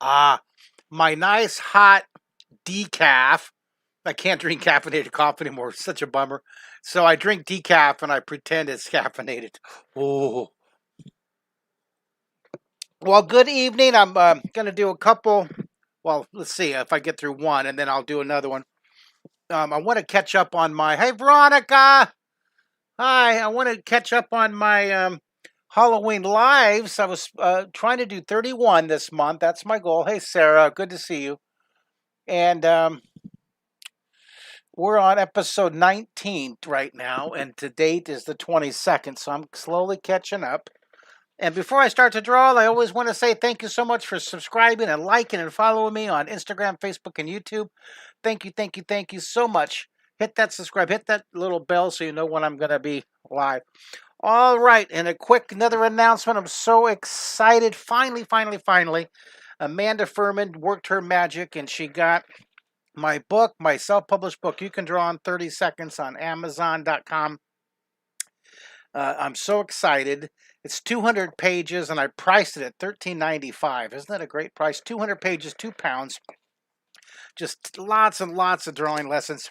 My nice hot decaf. I can't drink caffeinated coffee anymore. It's such a bummer. So I drink decaf and I pretend it's caffeinated. Oh, well, good evening. I'm going to do a couple. Well, let's see if I get through one and then I'll do another one. I want to catch up on my. Hey, Veronica. Hi. I want to catch up on my Halloween lives. I was trying to do 31 this month. That's my goal. Hey, Sarah. Good to see you. And we're on episode 19 right now, and to date is the 22nd, so I'm slowly catching up. And before I start to draw, I always want to say thank you so much for subscribing and liking and following me on Instagram, Facebook, and YouTube. Thank you, thank you, thank you so much. Hit that subscribe, hit that little bell so you know when I'm going to be live. All right, and a quick another announcement. I'm so excited. Finally, Amanda Furman worked her magic, and she got my book, my self-published book, You Can Draw in 30 Seconds on Amazon.com. I'm so excited. It's 200 pages, and I priced it at $13.95. Isn't that a great price? 200 pages, £2. Just lots and lots of drawing lessons.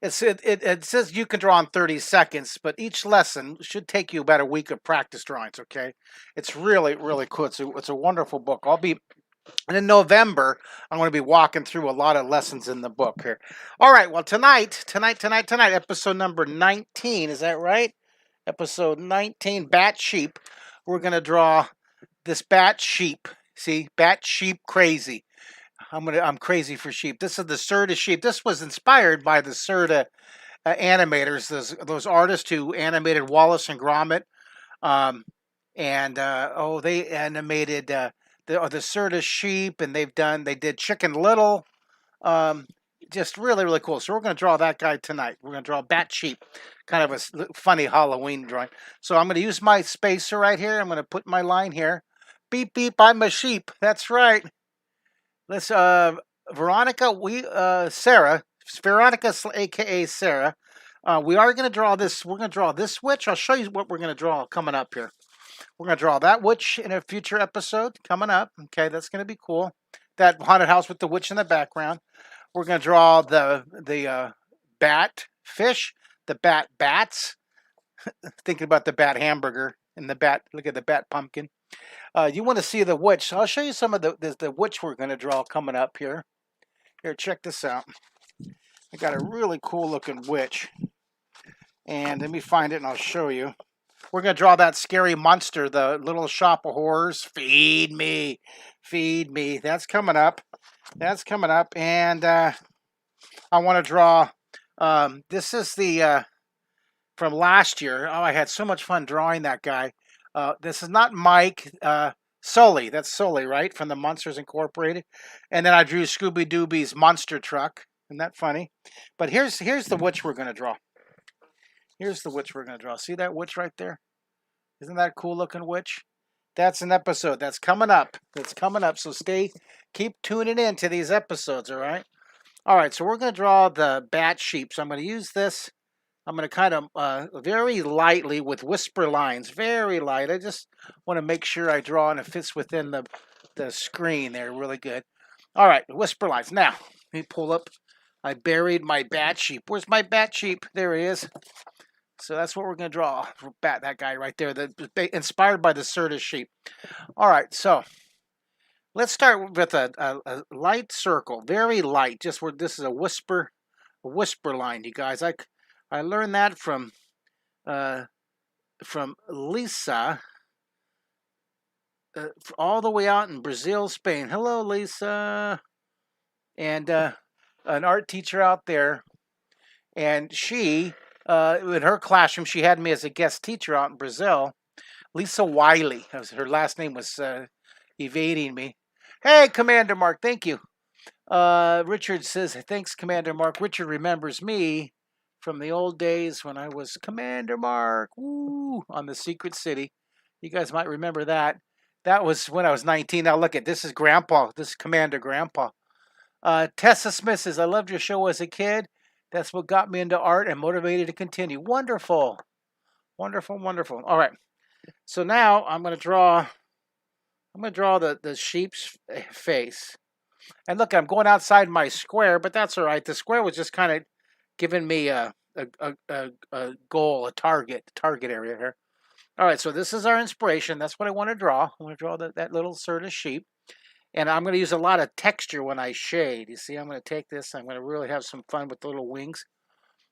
It says you can draw in 30 seconds, but each lesson should take you about a week of practice drawings, okay? It's really, really cool. It's a wonderful book. And in November, I'm going to be walking through a lot of lessons in the book here. All right, well, tonight, episode number 19, is that right? Episode 19, Bat Sheep. We're going to draw this bat sheep. See, bat sheep crazy. I'm crazy for sheep. This is the Serta sheep. This was inspired by the Serta animators, those artists who animated Wallace and Gromit. They animated the Serta sheep, and they did Chicken Little. Just really, really cool. So we're going to draw that guy tonight. We're going to draw Bat Sheep, kind of a funny Halloween drawing. So I'm going to use my spacer right here. I'm going to put my line here. Beep, beep, I'm a sheep. That's right. Let's, Veronica, Sarah, Veronica, a.k.a. Sarah, we are going to draw this. We're going to draw this witch. I'll show you what we're going to draw coming up here. We're going to draw that witch in a future episode coming up. Okay, that's going to be cool. That haunted house with the witch in the background. We're going to draw the bat fish, the bats. Thinking about the bat hamburger and the bat. Look at the bat pumpkin. You want to see the witch? So I'll show you some of the witch we're going to draw coming up here. Here, check this out. I got a really cool looking witch, and let me find it and I'll show you. We're going to draw that scary monster, the little shop of horrors. Feed me. That's coming up. And I want to draw. This is the from last year. Oh, I had so much fun drawing that guy. This is not Mike. Sully. That's Sully, right? From the Monsters Incorporated. And then I drew Scooby Dooby's monster truck. Isn't that funny? But here's the witch we're going to draw. See that witch right there? Isn't that a cool looking witch? That's an episode. That's coming up. So keep tuning in to these episodes, all right? All right, so we're going to draw the bat sheep. So I'm going to use this. I'm going to kind of very lightly with whisper lines. Very light. I just want to make sure I draw and it fits within the screen there really good. All right, whisper lines. Now, let me pull up. I buried my bat sheep. Where's my bat sheep? There he is. So that's what we're going to draw. That guy right there. Inspired by the Serta sheep. All right, so let's start with a light circle. Very light. Just where this is a whisper line, you guys. I learned that from Lisa, all the way out in Brazil, Spain. Hello, Lisa. And an art teacher out there. And she, in her classroom, she had me as a guest teacher out in Brazil. Lisa Wiley. Her last name was evading me. Hey, Commander Mark. Thank you. Richard says, thanks, Commander Mark. Richard remembers me from the old days when I was Commander Mark, on the Secret City. You guys might remember that. That was when I was 19. Now look at this is Grandpa. This is Commander Grandpa. Tessa Smith says, I loved your show as a kid. That's what got me into art and motivated to continue. Wonderful. All right. So now I'm going to draw I'm going to draw the sheep's face. And look, I'm going outside my square, but that's all right. The square was just kind of giving me a goal, a target area here. All right, so this is our inspiration. That's what I want to draw. I want to draw that little sort of sheep. And I'm going to use a lot of texture when I shade. You see, I'm going to take this. I'm going to really have some fun with the little wings.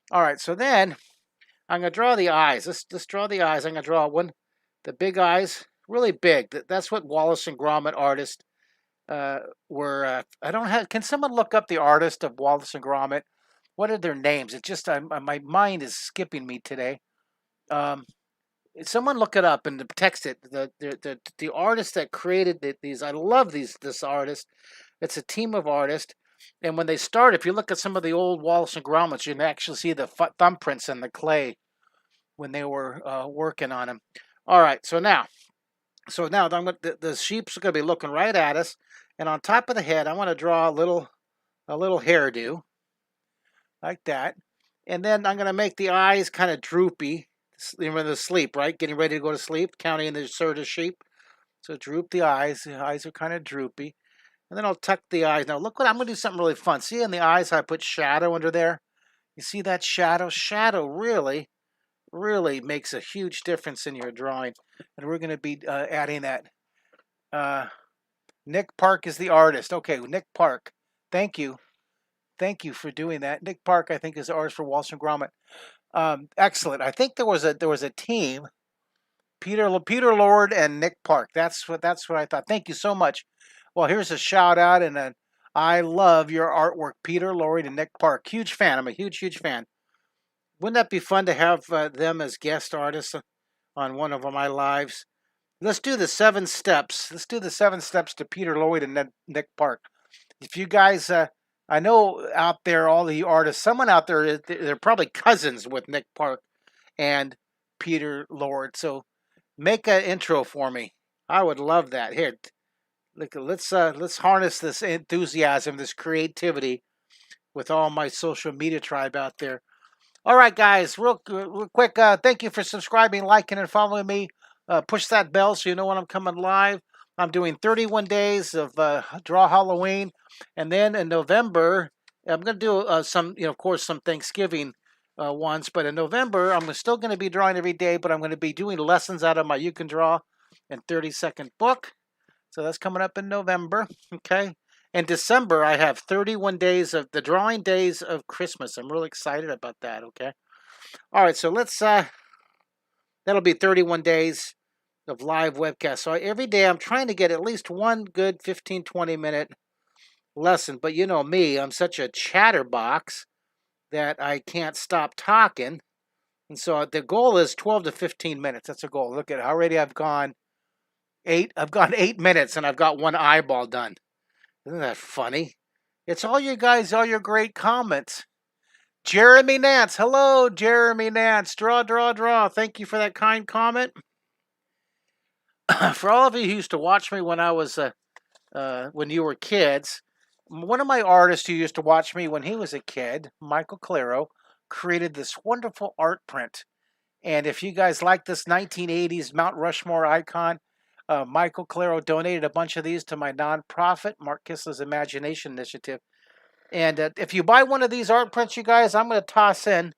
All right, so then I'm going to draw the eyes. Let's draw the eyes. I'm going to draw the big eyes, really big. That's what Wallace and Gromit artists were. I don't have. Can someone look up the artist of Wallace and Gromit? What are their names? It's just my mind is skipping me today. Um, Someone look it up and text it. The artist that created these, I love this artist. It's a team of artists, and when they start, if you look at some of the old Wallace and Gromits, you can actually see the thumbprints in the clay when they were working on them. All right, so now the sheep's going to be looking right at us, and on top of the head, I want to draw a little hairdo like that, and then I'm going to make the eyes kind of droopy. When they're asleep, right? Getting ready to go to sleep, counting the sort of sheep. So droop the eyes. The eyes are kind of droopy. And then I'll tuck the eyes. Now look I'm going to do something really fun. See in the eyes I put shadow under there? You see that shadow? Shadow really, really makes a huge difference in your drawing. And we're going to be adding that. Nick Park is the artist. Okay, Nick Park. Thank you. Thank you for doing that. Nick Park, I think, is the artist for Wallace and Gromit. Excellent. I think there was a team, Peter Lord and Nick Park. That's what I thought. Thank you so much. Well, here's a shout out and I love your artwork, Peter Lord and Nick Park. Huge fan. I'm a huge fan. Wouldn't that be fun to have them as guest artists on one of my lives? Let's do the 7 steps. Let's do the 7 steps to Peter Lloyd and Nick Park. If you guys, I know out there, all the artists, someone out there, they're probably cousins with Nick Park and Peter Lord. So make an intro for me. I would love that. Here, let's harness this enthusiasm, this creativity with all my social media tribe out there. All right, guys, real quick, thank you for subscribing, liking, and following me. Push that bell so you know when I'm coming live. I'm doing 31 days of Draw Halloween. And then in November, I'm going to do some, of course, some Thanksgiving ones. But in November, I'm still going to be drawing every day, but I'm going to be doing lessons out of my You Can Draw in 30-second book. So that's coming up in November, okay? In December, I have 31 days of the drawing days of Christmas. I'm really excited about that, okay? All right, so let's, that'll be 31 days of live webcast. So every day I'm trying to get at least one good 15, 20-minute lesson. But you know me, I'm such a chatterbox that I can't stop talking. And so the goal is 12 to 15 minutes. That's a goal. Look at it. Already I've gone 8 minutes and I've got one eyeball done. Isn't that funny? It's all you guys, all your great comments. Jeremy Nance. Hello, Jeremy Nance. Draw. Thank you for that kind comment. For all of you who used to watch me when I was, when you were kids, one of my artists who used to watch me when he was a kid, Michael Claro, created this wonderful art print. And if you guys like this 1980s Mount Rushmore icon, Michael Claro donated a bunch of these to my nonprofit, Mark Kissler's Imagination Initiative. And if you buy one of these art prints, you guys, I'm going to toss in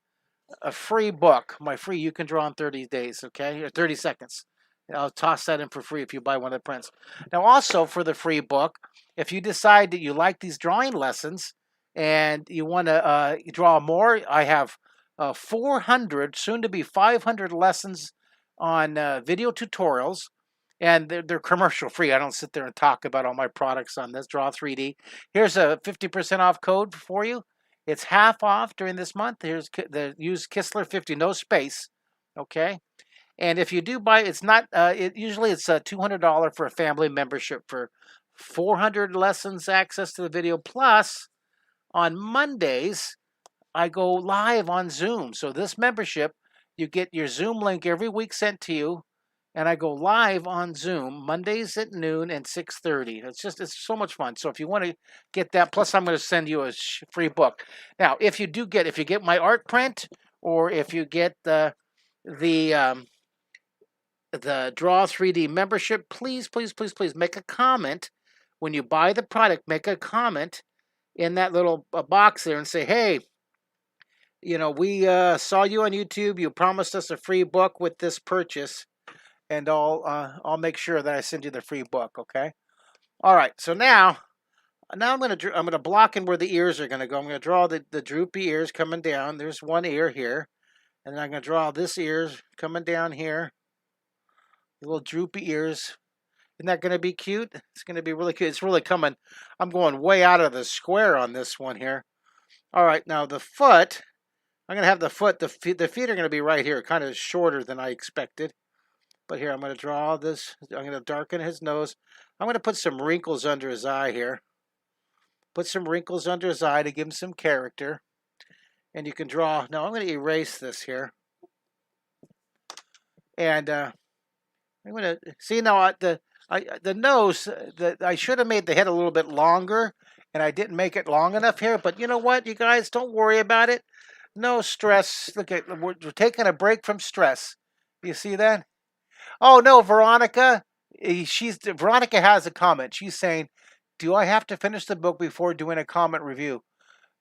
a free book, my free You Can Draw in 30 days, okay, or 30 seconds. I'll toss that in for free if you buy one of the prints. Now, also for the free book, if you decide that you like these drawing lessons and you want to draw more, I have 400, soon to be 500 lessons on video tutorials. And they're commercial free. I don't sit there and talk about all my products on this Draw 3D. Here's a 50% off code for you. It's half off during this month. Here's use Kissler 50, no space. Okay. And if you do buy, it's not. Usually it's $200 for a family membership for 400 lessons, access to the video. Plus, on Mondays, I go live on Zoom. So this membership, you get your Zoom link every week sent to you. And I go live on Zoom Mondays at noon and 6:30. It's so much fun. So if you want to get that, plus I'm going to send you a free book. Now, if you get my art print, or if you get the the Draw 3D membership, please, please, please, please make a comment. When you buy the product, make a comment in that little box there and say, hey, you know, we saw you on YouTube. You promised us a free book with this purchase, and I'll make sure that I send you the free book. Okay. All right. So now I'm gonna block in where the ears are gonna go. I'm gonna draw the droopy ears coming down. There's one ear here, and then I'm gonna draw this ears coming down here. The little droopy ears. Isn't that gonna be cute? It's gonna be really cute. It's really coming. I'm going way out of the square on this one here. All right. Now the foot. I'm going to have the foot, the feet are going to be right here, kind of shorter than I expected. But here, I'm going to draw this. I'm going to darken his nose. I'm going to put some wrinkles under his eye here. Put some wrinkles under his eye to give him some character. And you can draw. Now, I'm going to erase this here. And I'm going to, see now, the nose, I should have made the head a little bit longer. And I didn't make it long enough here. But you know what, you guys, don't worry about it. No stress. Look at, we're taking a break from stress. You see that? Oh no, Veronica. Veronica has a comment. She's saying, "Do I have to finish the book before doing a comment review?"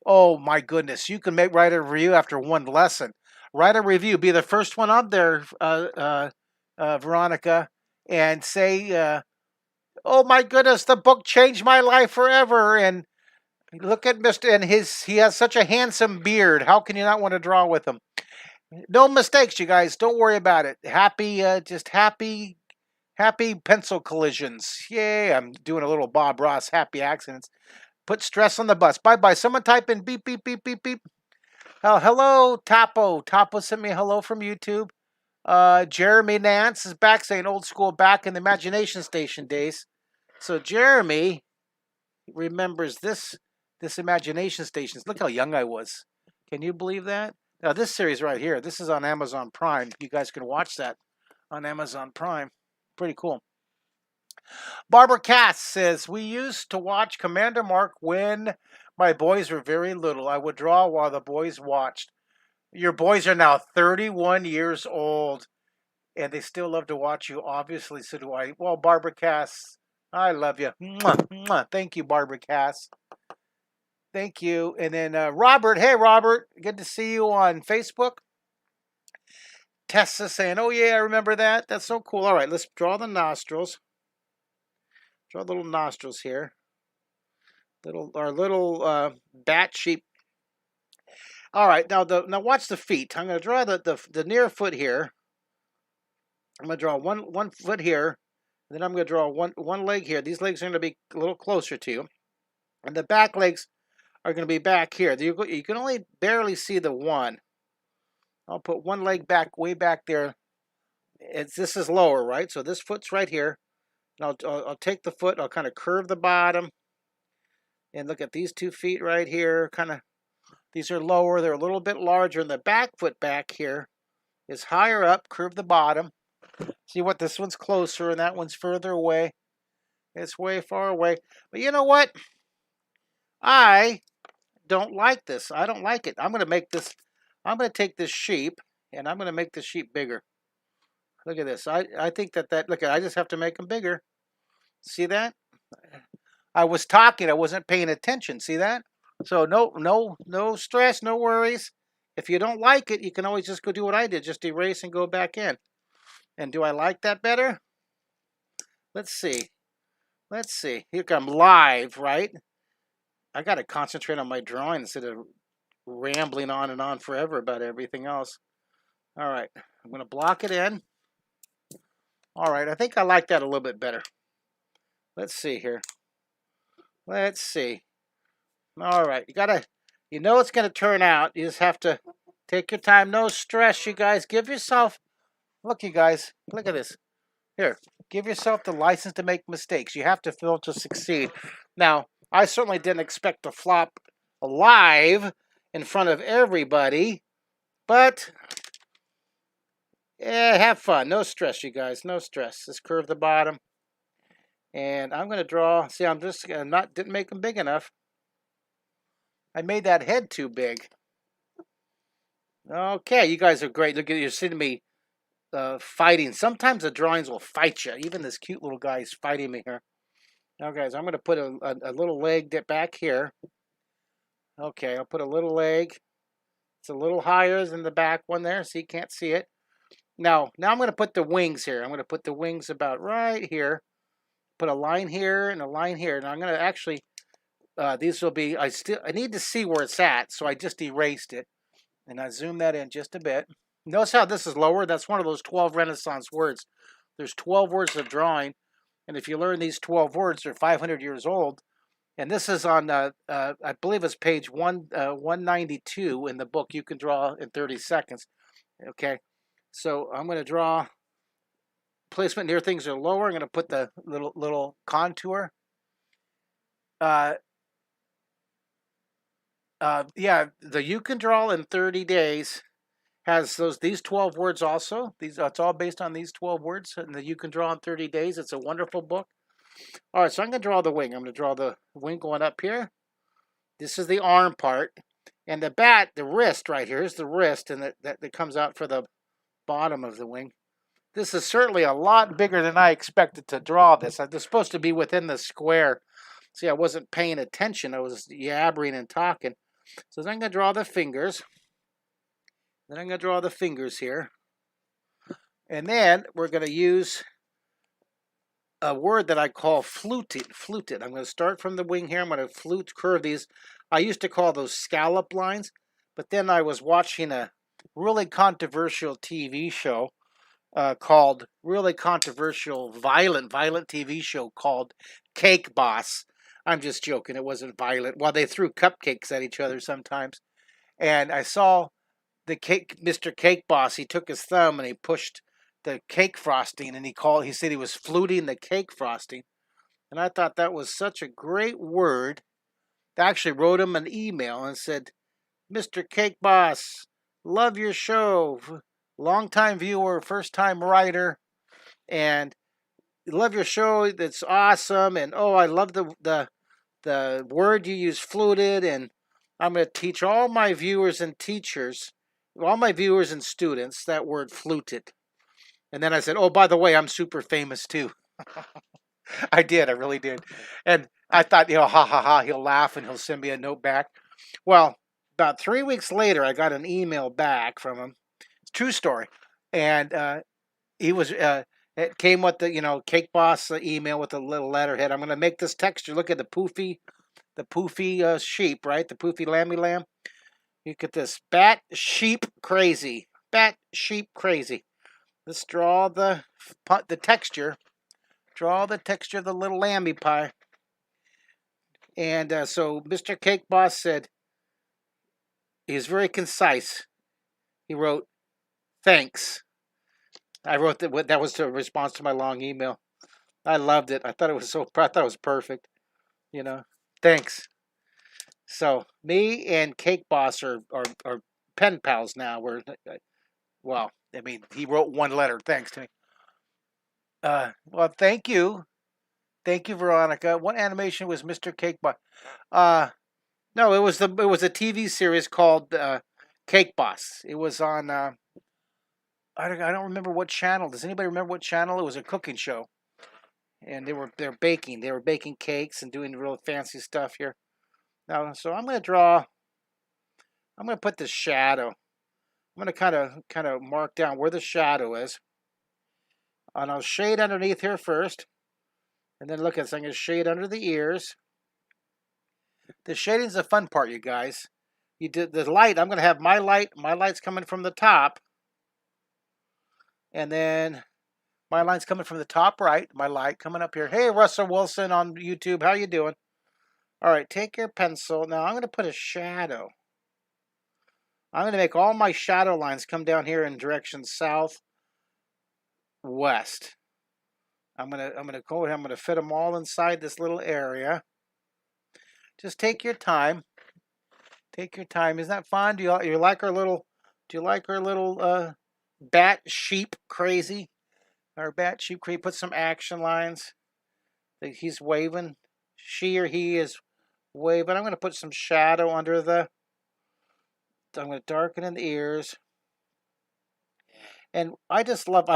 Oh my goodness, you can write a review after one lesson. Write a review. Be the first one up there, Veronica, and say, "Oh my goodness, the book changed my life forever." And look at Mr. and he has such a handsome beard. How can you not want to draw with him? No mistakes, you guys. Don't worry about it. Just happy pencil collisions. Yay, I'm doing a little Bob Ross happy accidents. Put stress on the bus. Bye-bye. Someone type in beep, beep, beep, beep, beep. Oh, hello, Tapo. Tapo sent me a hello from YouTube. Jeremy Nance is back saying old school back in the Imagination Station days. So Jeremy remembers this Imagination Stations. Look how young I was. Can you believe that? Now this series right here, this is on Amazon Prime. You guys can watch that on Amazon Prime. Pretty cool. Barbara Cass says, we used to watch Commander Mark when my boys were very little. I would draw while the boys watched. Your boys are now 31 years old, and they still love to watch you. Obviously, so do I. Well, Barbara Cass, I love you. Mwah, mwah. Thank you, Barbara Cass. Thank you. And then Robert. Hey, Robert. Good to see you on Facebook. Tessa saying, oh, yeah, I remember that. That's so cool. All right, let's draw the nostrils. Draw the little nostrils here. Our little bat sheep. All right, now watch the feet. I'm going to draw the near foot here. I'm going to draw one foot here. And then I'm going to draw one leg here. These legs are going to be a little closer to you. And the back legs are going to be back here. You can only barely see the one. I'll put one leg back, way back there. This is lower, right? So this foot's right here. And I'll take the foot. I'll kind of curve the bottom. And look at these 2 feet right here. Kind of, these are lower. They're a little bit larger. And the back foot back here is higher up. Curve the bottom. See what? This one's closer and that one's further away. It's way far away. But you know what? I don't like this. I don't like it. I'm going to take this sheep and I'm going to make the sheep bigger. Look at this. I think look at, I just have to make them bigger. See that? I was talking. I wasn't paying attention. See that? So no stress, no worries. If you don't like it, you can always just go do what I did. Just erase and go back in. And do I like that better? Let's see. Let's see. Here I'm live, right? I got to concentrate on my drawing instead of rambling on and on forever about everything else. All right. I'm going to block it in. All right. I think I like that a little bit better. Let's see here. Let's see. All right. You know it's going to turn out. You just have to take your time. No stress, you guys. Give yourself, look, you guys, look at this. Here, give yourself the license to make mistakes. You have to fail to succeed. Now, I certainly didn't expect to flop live in front of everybody, but yeah, have fun. No stress, you guys. No stress. Just curve the bottom. And I'm going to draw. See, didn't make them big enough. I made that head too big. Okay, you guys are great. Look at, you're sending me fighting. Sometimes the drawings will fight you. Even this cute little guy is fighting me here. Now, guys, I'm going to put a little leg back here. Okay, I'll put a little leg. It's a little higher than the back one there, so you can't see it. Now I'm going to put the wings here. I'm going to put the wings about right here. Put a line here and a line here. And I'm going to actually, these will be, I need to see where it's at, so I just erased it. And I zoom that in just a bit. Notice how this is lower? That's one of those 12 Renaissance words. There's 12 words of drawing. And if you learn these 12 words, they're 500 years old. And this is on, I believe it's page 192 in the book, You Can Draw in 30 Seconds. Okay, so I'm going to draw placement near things are lower. I'm going to put the little contour. Yeah, the You Can Draw in 30 Days has these 12 words also. It's all based on these 12 words, and the You Can Draw in 30 Days. It's a wonderful book. All right, so I'm going to draw the wing. I'm going to draw the wing going up here. This is the arm part. And the wrist right here is the wrist, and that comes out for the bottom of the wing. This is certainly a lot bigger than I expected to draw this. I was supposed to be within the square. See, I wasn't paying attention. I was yabbering and talking. So then I'm going to draw the fingers. Then I'm going to draw the fingers here. And then we're going to use a word that I call fluted. Fluted. I'm going to start from the wing here. I'm going to curve these. I used to call those scallop lines. But then I was watching a really controversial TV show called really controversial, violent TV show called Cake Boss. I'm just joking. It wasn't violent. Well, they threw cupcakes at each other sometimes. And I saw Mr. Cake Boss. He took his thumb and he pushed the cake frosting, and he said he was fluting the cake frosting. And I thought that was such a great word. I actually wrote him an email and said, Mr. Cake Boss, love your show. Long-time viewer, first-time writer, and love your show. That's awesome. And oh, I love the word you use, fluted. And I'm going to teach all my viewers and teachers, all my viewers and students, that word fluted. And then I said, oh, by the way, I'm super famous too. I did. I really did. And I thought, ha ha ha, he'll laugh and he'll send me a note back. Well, about 3 weeks later, I got an email back from him. True story. And it came with the, Cake Boss email with a little letterhead. I'm going to make this texture. Look at the poofy sheep, right? The poofy lamb. You get this bat sheep crazy. Bat sheep crazy. Let's draw the texture. Draw the texture of the little lamby pie. And so Mr. Cake Boss said, he was very concise. He wrote, thanks. I wrote that was the response to my long email. I loved it. I thought it was perfect. Thanks. So me and Cake Boss are pen pals now. He wrote one letter. Thanks to me. Well, thank you, Veronica. What animation was Mr. Cake Boss? No, it was a TV series called Cake Boss. It was on. I don't remember what channel. Does anybody remember what channel? It was a cooking show, and they're baking. They were baking cakes and doing real fancy stuff here. Now, so I'm going to put the shadow. I'm going to kind of mark down where the shadow is, and I'll shade underneath here first, and then look at this. I'm going to shade under the ears. The shading's the fun part, you guys. You did the light. I'm going to have my light. My light's coming from the top. And then my line's coming from the top right. My light coming up here. Hey, Russell Wilson on YouTube. How you doing? All right, take your pencil. Now I'm going to put a shadow. I'm going to make all my shadow lines come down here in direction south west. I'm going to fit them all inside this little area. Just take your time. Take your time. Isn't that fun? Do you like our little bat sheep crazy? Our bat sheep crazy. Put some action lines. He's waving. She or he is waving. I'm going to put some shadow under I'm going to darken in the ears. And I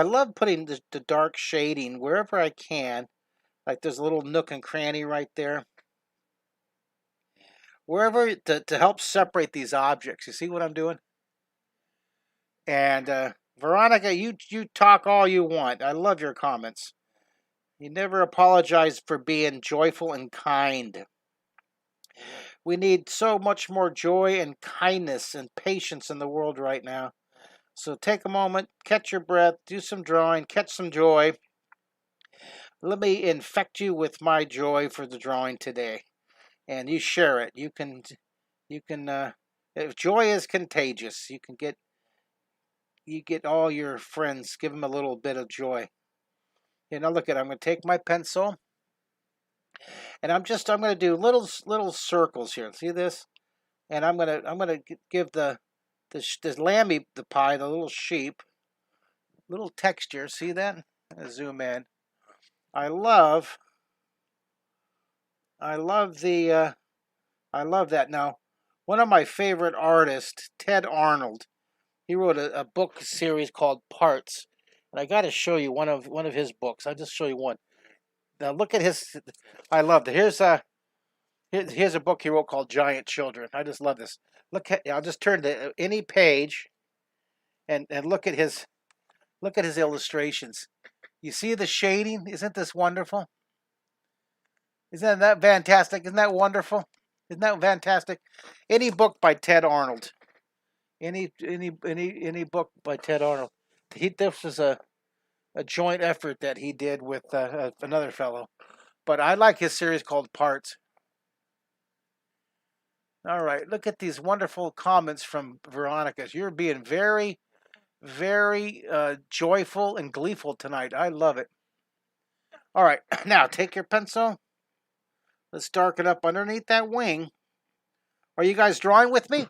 love putting the dark shading wherever I can. Like there's a little nook and cranny right there. Wherever to help separate these objects. You see what I'm doing? And Veronica, you talk all you want. I love your comments. You never apologize for being joyful and kind. We need so much more joy and kindness and patience in the world right now. So take a moment, catch your breath, do some drawing, catch some joy. Let me infect you with my joy for the drawing today. And you share it. If joy is contagious, you get all your friends, give them a little bit of joy. Now look at it. I'm going to take my pencil and I'm going to do little circles here. See this? And I'm going to give the lammy, the pie, the little sheep, little texture. See that? I'm going to zoom in. I love that. Now, one of my favorite artists, Ted Arnold, he wrote a book series called Parts, and I got to show you one of his books. I'll just show you one. Now look at his. I love it. Here's a book he wrote called Giant Children. I just love this. I'll just turn to any page, and look at his illustrations. You see the shading? Isn't this wonderful? Isn't that fantastic? Isn't that wonderful? Isn't that fantastic? Any book by Ted Arnold. Any book by Ted Arnold. This was a joint effort that he did with another fellow. But I like his series called Parts. All right, look at these wonderful comments from Veronica. You're being very, very joyful and gleeful tonight. I love it. All right, now take your pencil. Let's darken up underneath that wing. Are you guys drawing with me?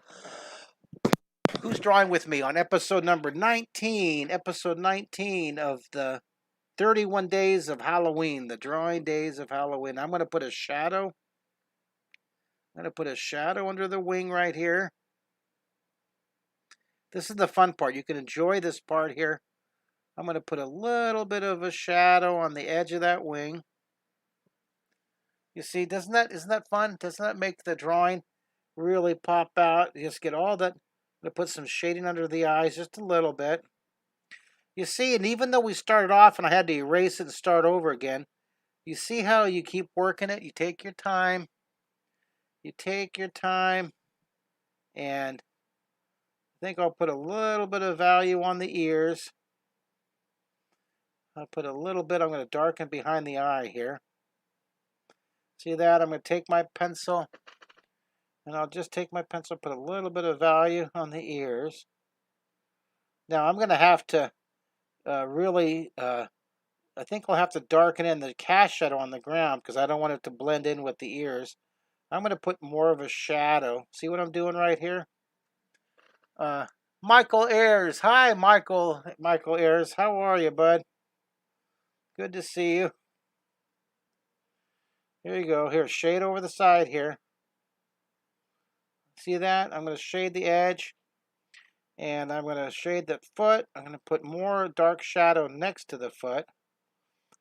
Who's drawing with me on episode number 19? Episode 19 of the 31 days of Halloween, the drawing days of Halloween. I'm going to put a shadow. I'm going to put a shadow under the wing right here. This is the fun part. You can enjoy this part here. I'm going to put a little bit of a shadow on the edge of that wing. You see, isn't that fun? Doesn't that make the drawing really pop out? You just get all that. I'm going to put some shading under the eyes just a little bit. You see, and even though we started off and I had to erase it and start over again, you see how you keep working it? You take your time. You take your time. And I think I'll put a little bit of value on the ears. I'll put a little bit. I'm going to darken behind the eye here. See that? I'm going to take my pencil. And I'll just take my pencil, put a little bit of value on the ears. Now I'm going to have to I think I'll have to darken in the cast shadow on the ground because I don't want it to blend in with the ears. I'm going to put more of a shadow. See what I'm doing right here? Michael Ayers. Hi, Michael Ayers. How are you, bud? Good to see you. Here you go. Here, shade over the side here. See that? I'm going to shade the edge. And I'm going to shade the foot. I'm going to put more dark shadow next to the foot.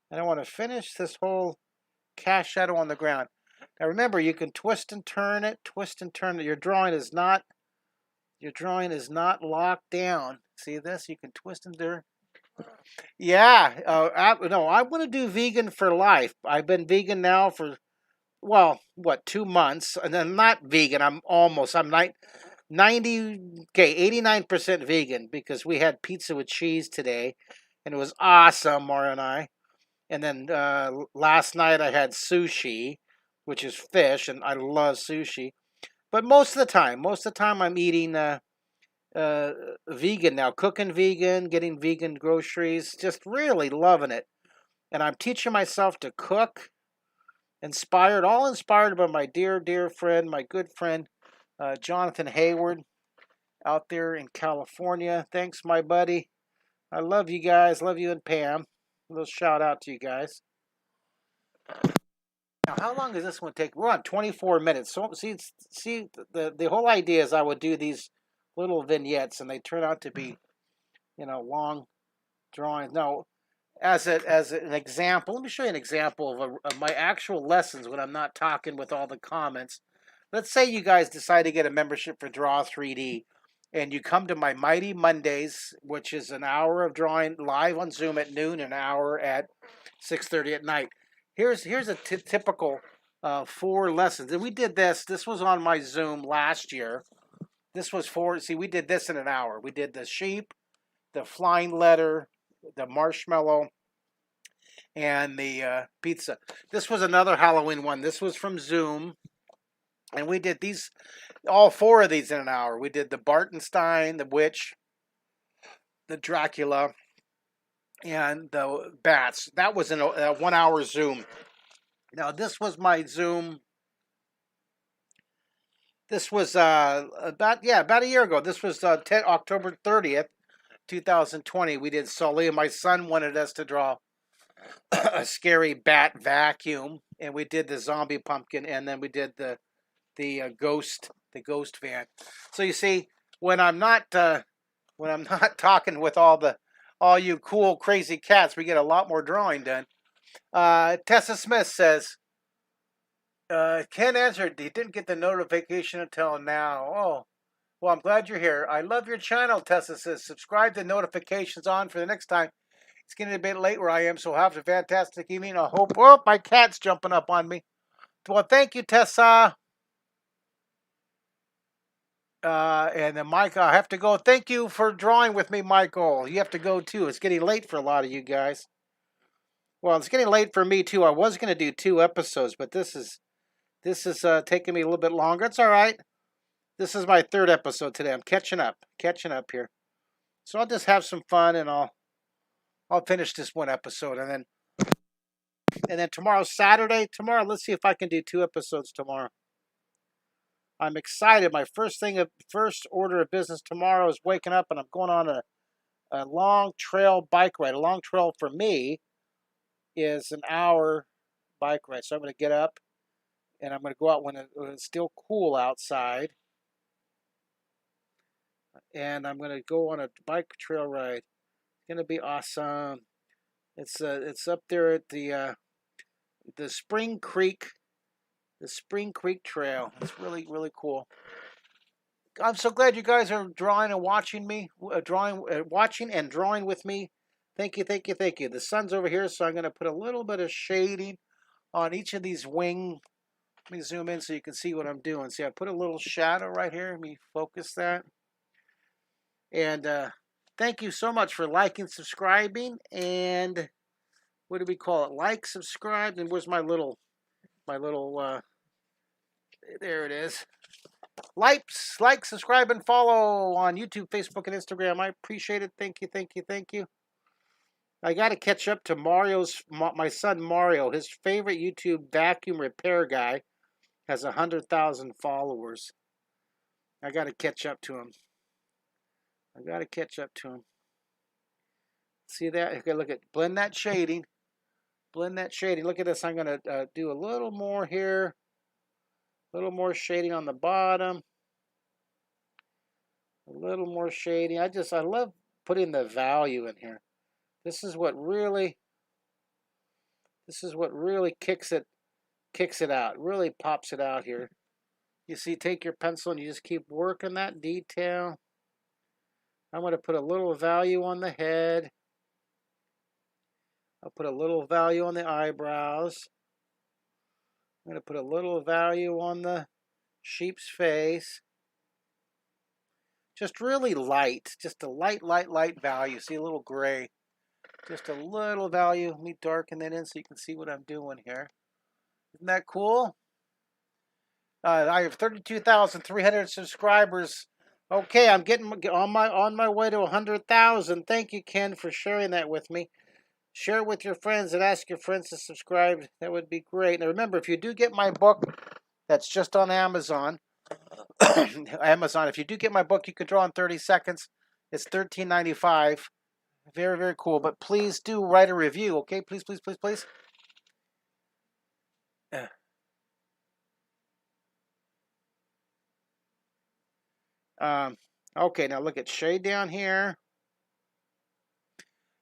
And I want to finish this whole cast shadow on the ground. Now remember, you can twist and turn it, Your drawing is not locked down. See this? You can twist and turn. Yeah. No, I want to do vegan for life. I've been vegan now for, 2 months, and then not vegan. I'm 89% vegan because we had pizza with cheese today, and it was awesome, Mario and I. And then last night I had sushi, which is fish, and I love sushi. But most of the time I'm eating vegan now, cooking vegan, getting vegan groceries, just really loving it. And I'm teaching myself to cook, inspired by my dear friend, my good friend, Jonathan Hayward out there in California. Thanks, my buddy. I love you guys. Love you and Pam. A little shout out to you guys. Now, how long does this one take? We're on 24 minutes. So see, the whole idea is I would do these little vignettes, and they turn out to be, long drawings. Now, as an example, let me show you an example of my actual lessons when I'm not talking with all the comments. Let's say you guys decide to get a membership for Draw 3D, and you come to my Mighty Mondays, which is an hour of drawing live on Zoom at noon, an hour at 6:30 at night. Here's a typical 4 lessons, and we did this. This was on my Zoom last year. This was see, we did this in an hour. We did the sheep, the flying letter, the marshmallow, and the pizza. This was another Halloween one. This was from Zoom, and we did these, all 4 of these in an hour. We did the Bartenstein, the witch, the Dracula, and the bats. That was in a 1 hour Zoom. Now this was my Zoom. This was about a year ago. This was October 30th, 2020. We did Sully, and my son wanted us to draw a scary bat vacuum, and we did the zombie pumpkin, and then we did the ghost van. So you see, when I'm not talking with all you cool crazy cats, we get a lot more drawing done. Tessa Smith says, Ken answered, he didn't get the notification until now. Oh, well, I'm glad you're here. I love your channel, Tessa says. Subscribe to notifications on for the next time. It's getting a bit late where I am, so have a fantastic evening. I hope. Oh, my cat's jumping up on me. Well, thank you, Tessa. And then Michael, I have to go. Thank you for drawing with me, Michael. You have to go too. It's getting late for a lot of you guys. Well, it's getting late for me too. I was going to do 2 episodes, but this is taking me a little bit longer. It's all right. This is my 3rd episode today. I'm catching up here. So I'll just have some fun, and I'll finish this 1 episode, and then tomorrow's Saturday. Tomorrow, let's see if I can do 2 episodes tomorrow. I'm excited. My first order of business tomorrow is waking up, and I'm going on a long trail bike ride. A long trail for me is an hour bike ride. So I'm going to get up, and I'm going to go out when it's still cool outside. And I'm going to go on a bike trail ride. It's going to be awesome. It's up there at the Spring Creek Trail. It's really, really cool. I'm so glad you guys are drawing and watching me, watching and drawing with me. Thank you, thank you, thank you. The sun's over here, so I'm going to put a little bit of shading on each of these wing. Let me zoom in so you can see what I'm doing. See, I put a little shadow right here. Let me focus that. And thank you so much for liking, subscribing, and what do we call it? Like, subscribe, and where's my little, there it is. Like, subscribe, and follow on YouTube, Facebook, and Instagram. I appreciate it. Thank you, thank you, thank you. I got to catch up to my son Mario. His favorite YouTube vacuum repair guy has 100,000 followers. I got to catch up to him. See that? Okay, look at, blend that shading. Look at this. I'm going to do a little more here. A little more shading on the bottom. A little more shading. I love putting the value in here. This is what really kicks it out. Really pops it out here. You see, take your pencil and you just keep working that detail. I'm going to put a little value on the head. I'll put a little value on the eyebrows. I'm going to put a little value on the sheep's face. Just really light. Just a light value. See, a little gray. Just a little value. Let me darken that in so you can see what I'm doing here. Isn't that cool? I have 32,300 subscribers. Okay, I'm getting on my way to 100,000. Thank you, Ken, for sharing that with me. Share it with your friends and ask your friends to subscribe. That would be great. Now remember, if you do get my book, that's just on Amazon. If you do get my book, you can draw in 30 seconds. It's $13.95. Very, very cool. But please do write a review, okay? Please, please, please, please. Okay, now look at shade down here.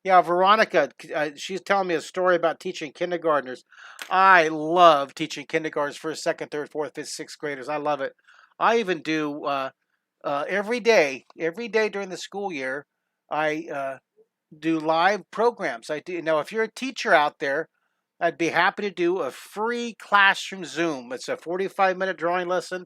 Yeah, Veronica, she's telling me a story about teaching kindergartners. I love teaching kindergartners, first, second, third, fourth, fifth, sixth graders. I love it. I even do every day during the school year. I do live programs. I do. Now, if you're a teacher out there, I'd be happy to do a free classroom Zoom. It's a 45-minute drawing lesson.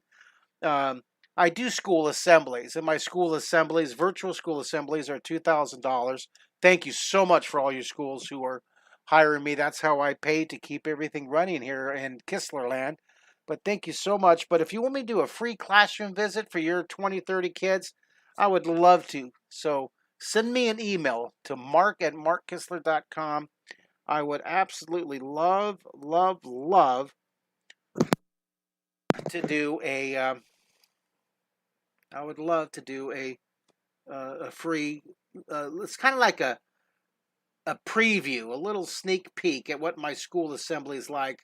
Um, I do school assemblies, and my school assemblies, virtual school assemblies, are $2,000. Thank you so much for all you schools who are hiring me. That's how I pay to keep everything running here in Kistlerland. But thank you so much. But if you want me to do a free classroom visit for your 20, 30 kids, I would love to. So send me an email to mark@markkistler.com. I would absolutely love, love, love to do a. I would love to do a free. It's kind of like a preview, a little sneak peek at what my school assembly is like.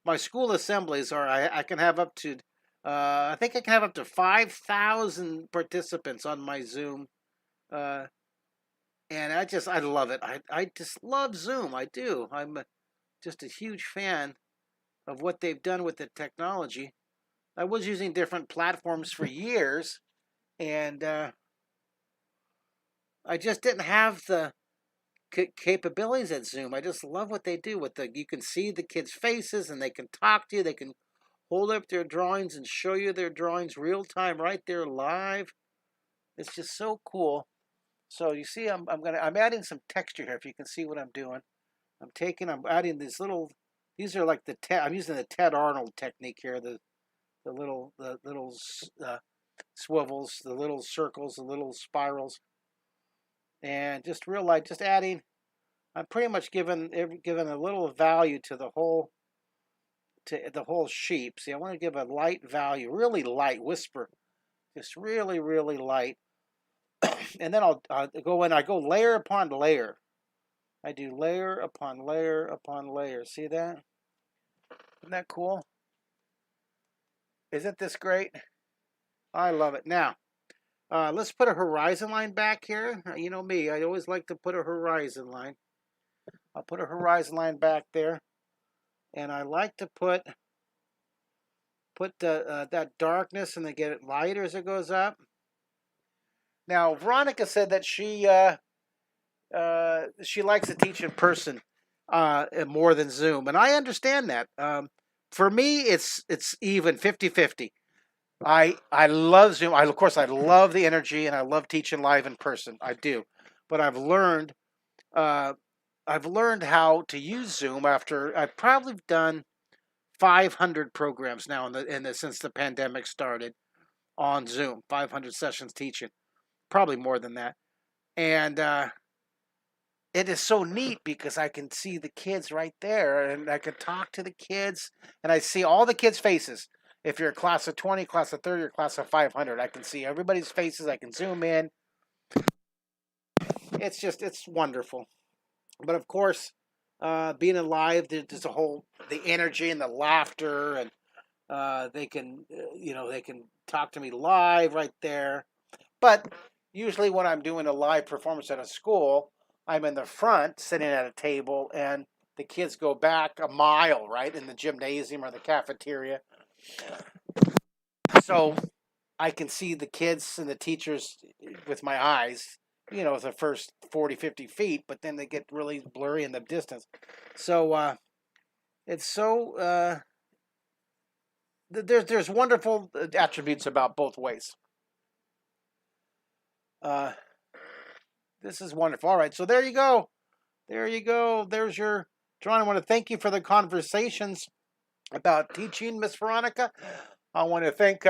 My school assemblies are. I can have up to. I think I can have up to 5,000 participants on my Zoom. Uh, and I love it. I just love Zoom. I do. Just a huge fan of what they've done with the technology. I was using different platforms for years, and I just didn't have the capabilities at Zoom. I just love what they do with the. You can see the kids' faces, and they can talk to you. They can hold up their drawings and show you their drawings real time, right there, live. It's just so cool. So you see, I'm adding some texture here. If you can see what I'm doing, I'm adding these little. These are like I'm using the Ted Arnold technique here. The little swivels, the little circles, the little spirals, and just real light. Just adding. I'm pretty much given a little value to the whole sheep. See, I want to give a light value, really light, whisper, just really, really light. And then I'll go in. I go layer upon layer. I do layer upon layer upon layer. See that? Isn't that cool? Isn't this great? I love it. Now, let's put a horizon line back here. You know me, I always like to put a horizon line. I'll put a horizon line back there. And I like to put that darkness and then get it lighter as it goes up. Now, Veronica said that she likes to teach in person more than Zoom, and I understand that. For me, it's even 50-50. I love Zoom. Of course I love the energy and I love teaching live in person. I do, but uh, I've learned how to use Zoom after I've probably done 500 programs now since the pandemic started on Zoom. 500 sessions teaching, probably more than that, and it is so neat because I can see the kids right there and I can talk to the kids and I see all the kids' faces. If you're a class of 20, class of 30, or class of 500, I can see everybody's faces. I can zoom in. It's wonderful. But of course, being alive, there's the energy and the laughter, and they can talk to me live right there. But usually when I'm doing a live performance at a school, I'm in the front sitting at a table and the kids go back a mile, right, in the gymnasium or the cafeteria. So I can see the kids and the teachers with my eyes, the first 40, 50 feet, but then they get really blurry in the distance. So it's so, there's wonderful attributes about both ways. This is wonderful. All right, so there you go. There you go. There's your drawing. I want to thank you for the conversations about teaching, Miss Veronica. I want to thank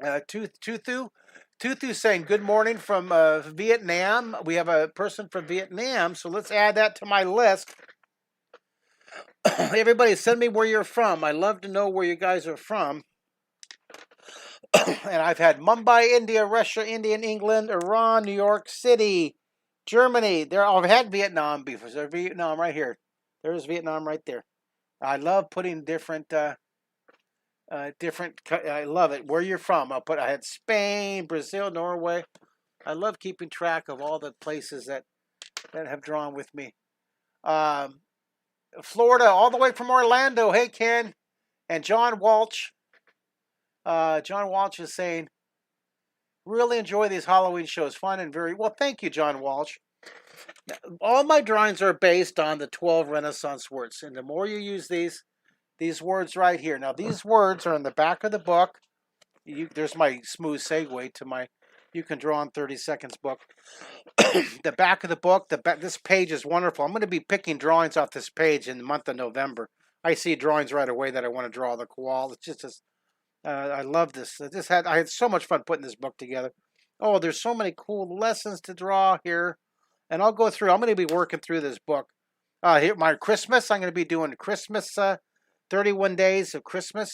Tuthu. Tuthu saying good morning from Vietnam. We have a person from Vietnam, so let's add that to my list. Everybody, send me where you're from. I love to know where you guys are from. And I've had Mumbai, India, Russia, India, England, Iran, New York City, Germany. I've had Vietnam before. There's Vietnam right here. There's Vietnam right there. I love putting different. I love it. Where you're from? I had Spain, Brazil, Norway. I love keeping track of all the places that that have drawn with me. Um, Florida, all the way from Orlando. Hey, Ken. And John Walsh. John Walsh is saying, really enjoy these Halloween shows. Fun and very well. Thank you, John Walsh. All my drawings are based on the 12 Renaissance words. And the more you use these words right here. Now, these words are in the back of the book. There's my smooth segue to my You Can Draw in 30 Seconds book. The back of the book, this page is wonderful. I'm going to be picking drawings off this page in the month of November. I see drawings right away that I want to draw the koala. It's just I love this. I had so much fun putting this book together. Oh, there's so many cool lessons to draw here, and I'll go through. I'm going to be working through this book. Here, my Christmas. I'm going to be doing Christmas. 31 days of Christmas.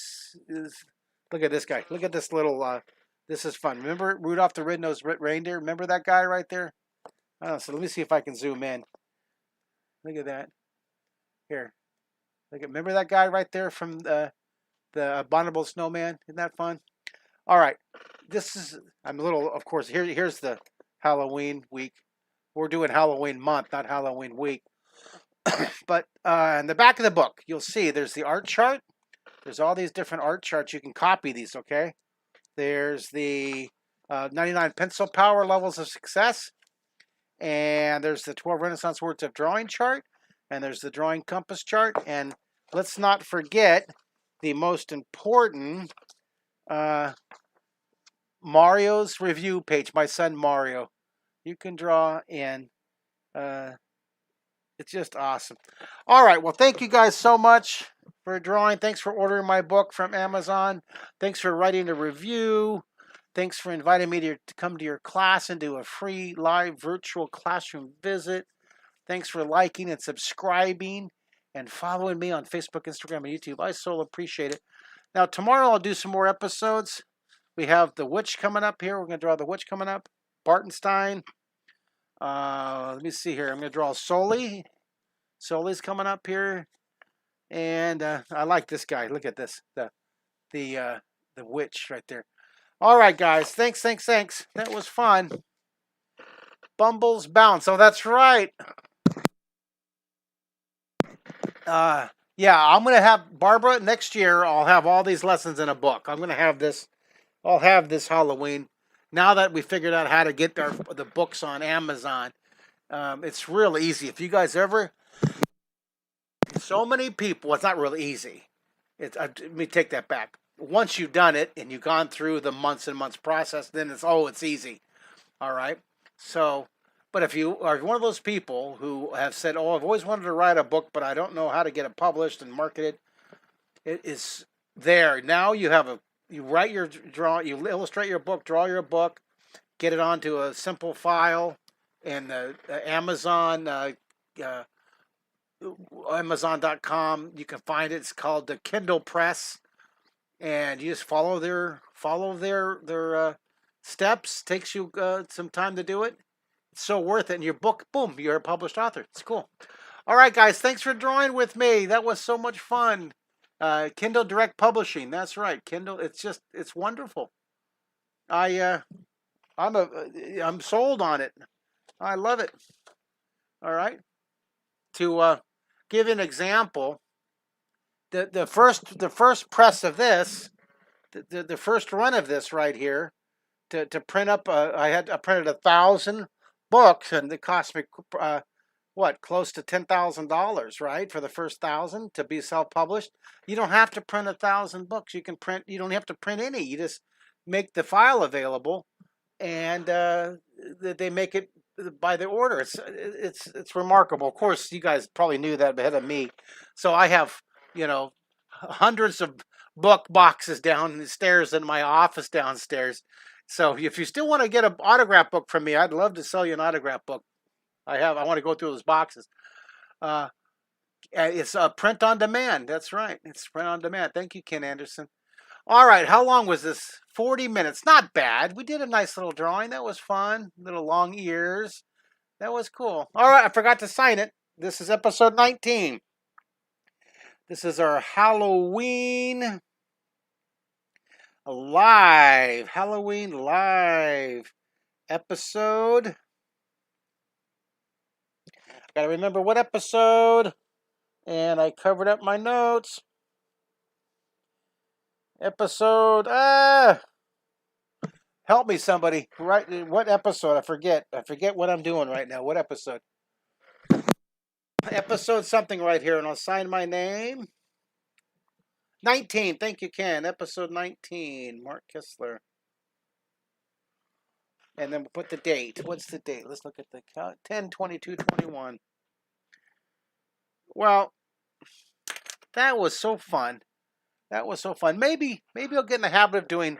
Look at this guy. Look at this little. This is fun. Remember Rudolph the Red-Nosed Reindeer? Remember that guy right there? So let me see if I can zoom in. Look at that. Here. Remember that guy right there from the Abominable Snowman? Isn't that fun? All right. I'm a little, of course, here's the Halloween week. We're doing Halloween month, not Halloween week. But in the back of the book, you'll see there's the art chart. There's all these different art charts. You can copy these, okay? There's the 99 pencil power levels of success. And there's the 12 Renaissance words of drawing chart. And there's the drawing compass chart. And let's not forget the most important Mario's review page. My son Mario. You can draw in. It's just awesome. All right. Well, thank you guys so much for drawing. Thanks for ordering my book from Amazon. Thanks for writing a review. Thanks for inviting me to come to your class and do a free live virtual classroom visit. Thanks for liking and subscribing and following me on Facebook, Instagram, and YouTube. I so appreciate it. Now, tomorrow I'll do some more episodes. We have the witch coming up here. We're going to draw the witch coming up. Bartenstein. Let me see here. I'm going to draw Soli. Soli's coming up here. And I like this guy. Look at this. The witch right there. All right, guys. Thanks. That was fun. Bumbles Bounce. Oh, that's right. Yeah, I'm going to have, Barbara, next year, I'll have all these lessons in a book. I'm going to have this, I'll have this Halloween. Now that we figured out how to get the books on Amazon, it's real easy. If you guys ever, so many people, it's not really easy. Let me take that back. Once you've done it and you've gone through the months and months process, then it's easy. All right. So, but if you are one of those people who have said, "Oh, I've always wanted to write a book, but I don't know how to get it published and marketed," it is there. Now you write your you illustrate your book, draw your book, get it onto a simple file, and the Amazon, Amazon.com. You can find it. It's called the Kindle Press, and you just follow their steps. Takes you some time to do it. It's so worth it. And your book, boom, you're a published author. It's cool. All right, guys, thanks for drawing with me. That was so much fun. Kindle Direct Publishing. That's right, Kindle. It's wonderful. I'm sold on it. I love it. All right. To give an example, the first press of this, the first run of this right here, to print up, I printed 1,000 books, and it cost me close to $10,000, right, for the first 1,000 to be self-published. You don't have to print 1,000 books. You don't have to print any. You just make the file available, and they make it by the order. It's remarkable. Of course, you guys probably knew that ahead of me. So I have hundreds of book boxes down the stairs in my office downstairs. So if you still want to get an autograph book from me, I'd love to sell you an autograph book. I want to go through those boxes. It's print on demand. That's right. It's print on demand. Thank you, Ken Anderson. All right. How long was this? 40 minutes. Not bad. We did a nice little drawing. That was fun. Little long ears. That was cool. All right. I forgot to sign it. This is episode 19. This is our Halloween live episode Gotta remember what episode. And I covered up my notes. Episode, help me somebody. Right, what episode? I forget what I'm doing right now. What episode? Episode something right here, and I'll sign my name. 19. Thank you, Ken. Episode 19. Mark Kistler. And then we'll put the date. What's the date? Let's look at the count. 10/22/21. Well, that was so fun. That was so fun. Maybe I'll get in the habit of doing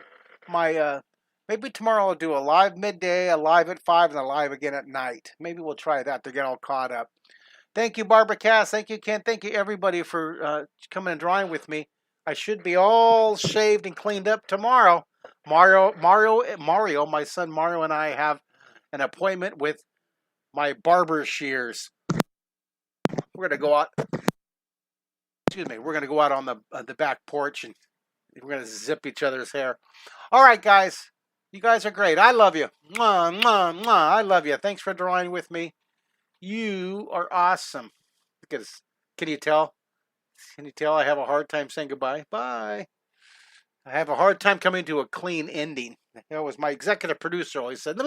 my maybe tomorrow I'll do a live midday, a live at 5, and a live again at night. Maybe we'll try that to get all caught up. Thank you, Barbara Cass. Thank you, Ken. Thank you, everybody, for coming and drawing with me. I should be all shaved and cleaned up tomorrow. Mario, my son Mario, and I have an appointment with my barber shears. We're gonna go out. Excuse me. We're gonna go out on the back porch and we're gonna zip each other's hair. All right, guys. You guys are great. I love you. Mwah, mwah, mwah. I love you. Thanks for drawing with me. You are awesome. Because can you tell? Can you tell I have a hard time saying goodbye? Bye. I have a hard time coming to a clean ending. That was my executive producer always said, let me